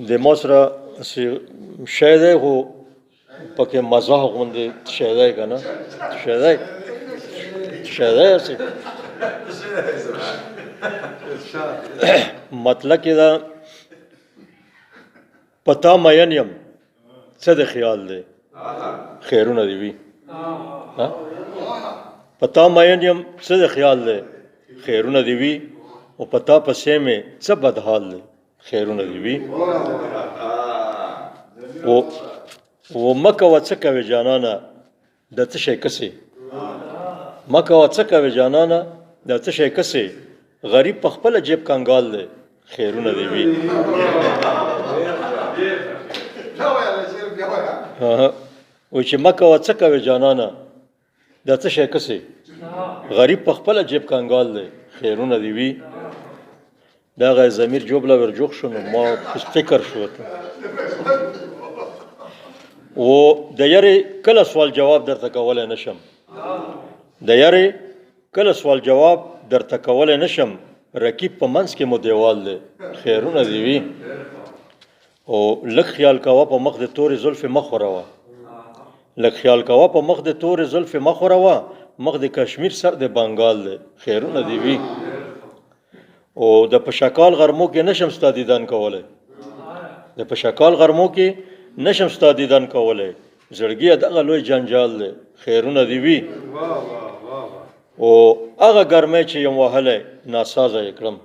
د ما سره شی دی خو پکې مزاح غوندې شی دی که نه شی دی هسې مطلب کې دا په تا مین یم څه د خیال دی خیرونه دې وي په تا مین یم څه د خیال دی خیرونه دې وي او په تا پسې مې څه بد حال دی خیرونه دې وي و مه کوه څه کوې جانانه د څه شی کسې مه کوه څه کوې جانانه د څه شی کسې غریب په خپله جیب کنګال دی خیرونه دې وي وایي چې مه کوه څه کوې جانانه د څه شی کسې غریب په خپله جیب کنګال دی خیرونه دې وي دغه ضمیر جوبله ورجوخ شو نو ما فکر شو و د یارې کله سوال جواب درته کولی نشم د یارې کله سوال جواب درته کولی نشم رقیب په منځ کې مو دیوال دی خیرونه دې وي او لږ خیال کوه په مخ د تورې زلفې مه خوروه لږ خیال کوه په مخ د تورې زلفې مه خوروه مخ د کشمیر سر د بنګال دی خیرونه دې وي او د پشکال غرمو کې نشم ستا دیدن کولی د پشکال غرمو کې نشم ستا دیدن کولی زړګیه دغه لوی جنجال دی خیرونه دې وي او هغه ګرمۍ چې یم وهلی ناسازه یې کړم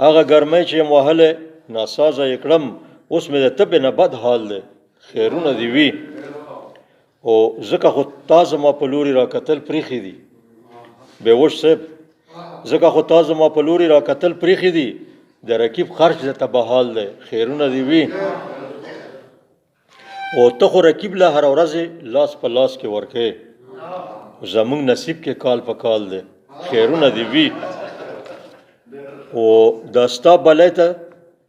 هغه ګرمۍ چې یم وهلی ناسازه یې کړم اوس مې د تبې نه بد حال دی خیرونه دې وي او ځکه خو تا زما په لوري راکتل پریښي دي بېوش صاحب ځکه خو تا زما په لوري راکتل پریښي دي د رقیب خرچ درته بحال دی خیرونه دې وي او ته خو رقیب له هره ورځې لاس په لاس کې ورکې زمونږ نصیب کې کال په کال دی خیرونه دې وي او دا ستا بلی ته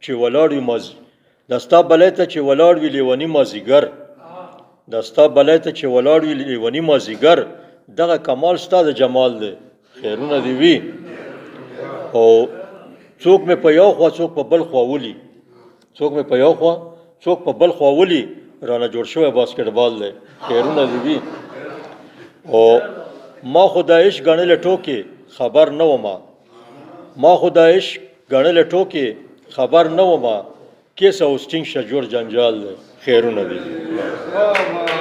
چې ولاړ وي دا ستا بلی ته چې ولاړ وي لیوني مازدیګر دا ستا بلی ته چې ولاړ وي لیوني مازدیګر دغه کمال ستا د جمال دی خیرونه دې وي او څوک مې په یو خوا څوک په بل خوا ولي څوک مې په یو خوا څوک په بل خوا ولي رانه جوړ شوی باسکټبال دی خیرونه دې وي او ما خو د عشق ګڼلې ټوکې خبر نه وم ما خو د عشق ګڼلې ټوکې خبر نه وم کیس او سټینګ شه جوړ جنجال دی خیرونه دې وي